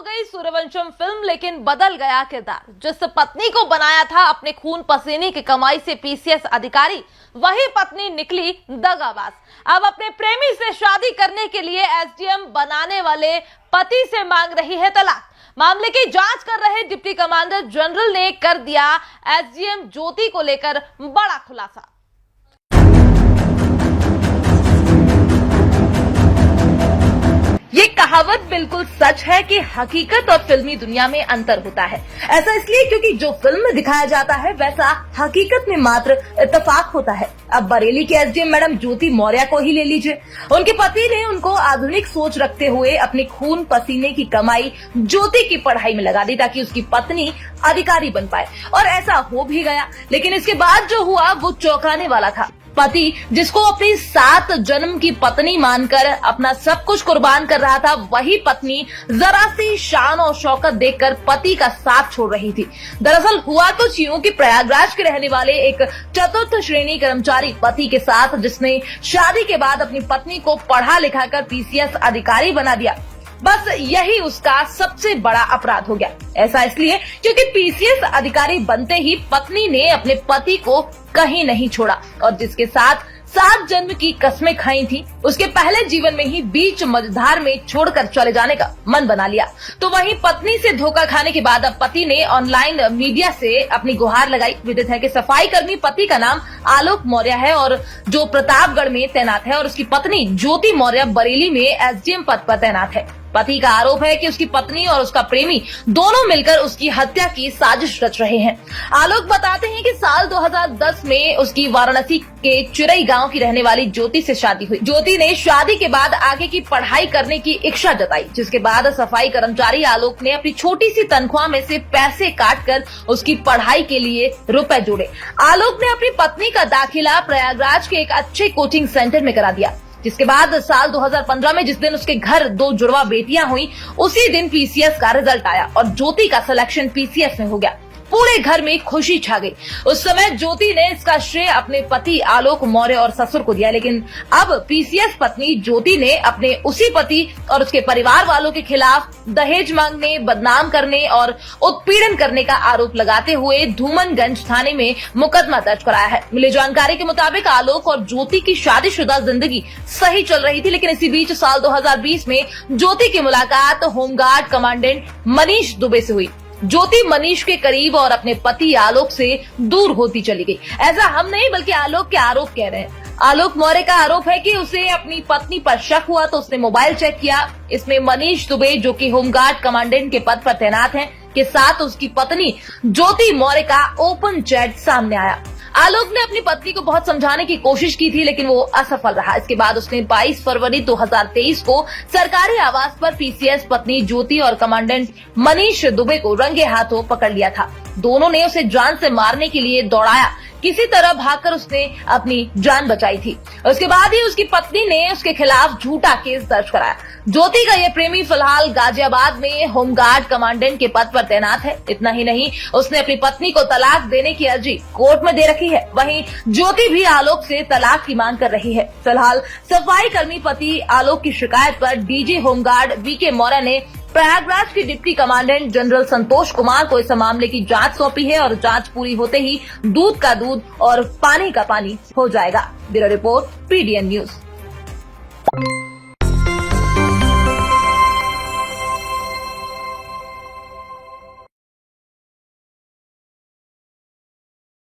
तो गई सूर्यवंशम फिल्म, लेकिन बदल गया किरदार। जिस पत्नी को बनाया था अपने खून पसीने की कमाई से पीसीएस अधिकारी, वही पत्नी निकली दगाबाज। अब अपने प्रेमी से शादी करने के लिए एसडीएम बनाने वाले पति से मांग रही है तलाक। मामले की जांच कर रहे डिप्टी कमांडर जनरल ने कर दिया एसडीएम ज्योति को लेकर बड़ा खुलासा। ये कहावत बिल्कुल सच है कि हकीकत और फिल्मी दुनिया में अंतर होता है। ऐसा इसलिए क्योंकि जो फिल्म में दिखाया जाता है वैसा हकीकत में मात्र इत्तेफाक होता है। अब बरेली के एसडीएम मैडम ज्योति मौर्य को ही ले लीजिए। उनके पति ने उनको आधुनिक सोच रखते हुए अपनी खून पसीने की कमाई ज्योति की पढ़ाई में लगा दी ताकि उसकी पत्नी अधिकारी बन पाए, और ऐसा हो भी गया। लेकिन इसके बाद जो हुआ वो चौंकाने वाला था। पति, जिसको अपनी 7 जन्म की पत्नी मानकर अपना सब कुछ कुर्बान कर रहा था, वही पत्नी जरा सी शान और शौकत देखकर पति का साथ छोड़ रही थी। दरअसल हुआ कुछ यूं कि प्रयागराज के रहने वाले एक चतुर्थ श्रेणी कर्मचारी पति के साथ, जिसने शादी के बाद अपनी पत्नी को पढ़ा लिखाकर पीसीएस अधिकारी बना दिया, बस यही उसका सबसे बड़ा अपराध हो गया। ऐसा इसलिए क्योंकि पीसीएस अधिकारी बनते ही पत्नी ने अपने पति को कहीं नहीं छोड़ा, और जिसके साथ 7 जन्म की कस्में खाई थी, उसके पहले जीवन में ही बीच मझधार में छोड़कर चले जाने का मन बना लिया। तो वहीं पत्नी से धोखा खाने के बाद अब पति ने ऑनलाइन मीडिया से अपनी गुहार लगाई। विदित है कि सफाई कर्मी पति का नाम आलोक मौर्य है और जो प्रतापगढ़ में तैनात है, और उसकी पत्नी ज्योति मौर्य बरेली में एसडीएम पद पर तैनात है। पति का आरोप है कि उसकी पत्नी और उसका प्रेमी दोनों मिलकर उसकी हत्या की साजिश रच रहे हैं। आलोक बताते हैं कि साल 2010 में उसकी वाराणसी के चिरई गांव की रहने वाली ज्योति से शादी हुई। ज्योति ने शादी के बाद आगे की पढ़ाई करने की इच्छा जताई, जिसके बाद सफाई कर्मचारी आलोक ने अपनी छोटी सी तनख्वाह में से पैसे काटकर उसकी पढ़ाई के लिए रुपए जोड़े। आलोक ने अपनी पत्नी का दाखिला प्रयागराज के एक अच्छे कोचिंग सेंटर में करा दिया, जिसके बाद साल 2015 में जिस दिन उसके घर 2 जुड़वा बेटियां हुई, उसी दिन पीसीएस का रिजल्ट आया और ज्योति का सिलेक्शन पीसीएस में हो गया। पूरे घर में खुशी छा गई। उस समय ज्योति ने इसका श्रेय अपने पति आलोक मौर्य और ससुर को दिया, लेकिन अब पीसीएस पत्नी ज्योति ने अपने उसी पति और उसके परिवार वालों के खिलाफ दहेज मांगने, बदनाम करने और उत्पीड़न करने का आरोप लगाते हुए धूमनगंज थाने में मुकदमा दर्ज कराया है। मिली जानकारी के मुताबिक आलोक और ज्योति की शादीशुदा जिंदगी सही चल रही थी, लेकिन इसी बीच साल 2020 में ज्योति की मुलाकात होमगार्ड कमांडेंट मनीष दुबे से हुई। ज्योति मनीष के करीब और अपने पति आलोक से दूर होती चली गई। ऐसा हम नहीं बल्कि आलोक के आरोप कह रहे हैं। आलोक मौर्य का आरोप है कि उसे अपनी पत्नी पर शक हुआ तो उसने मोबाइल चेक किया। इसमें मनीष दुबे, जो कि होमगार्ड कमांडेंट के पद पर तैनात हैं, के साथ उसकी पत्नी ज्योति मौर्य का ओपन चैट सामने आया। आलोक ने अपनी पत्नी को बहुत समझाने की कोशिश की थी, लेकिन वो असफल रहा। इसके बाद उसने 22 फरवरी 2023 को सरकारी आवास पर पीसीएस पत्नी ज्योति और कमांडेंट मनीष दुबे को रंगे हाथों पकड़ लिया था। दोनों ने उसे जान से मारने के लिए दौड़ाया। किसी तरह भागकर उसने अपनी जान बचाई थी। उसके बाद ही उसकी पत्नी ने उसके खिलाफ झूठा केस दर्ज कराया। ज्योति का ये प्रेमी फिलहाल गाजियाबाद में होमगार्ड कमांडेंट के पद पर तैनात है। इतना ही नहीं, उसने अपनी पत्नी को तलाक देने की अर्जी कोर्ट में दे रखी है। वहीं ज्योति भी आलोक से तलाक की मांग कर रही है। फिलहाल सफाई कर्मी पति आलोक की शिकायत पर डीजी होमगार्ड वीके मौर्य ने प्रयागराज के deputy commandant general Santosh Kumar को इस मामले की जांच सौंपी है, और जांच पूरी होते ही दूध का दूध और पानी का पानी हो जाएगा। Bureau report, PDN news.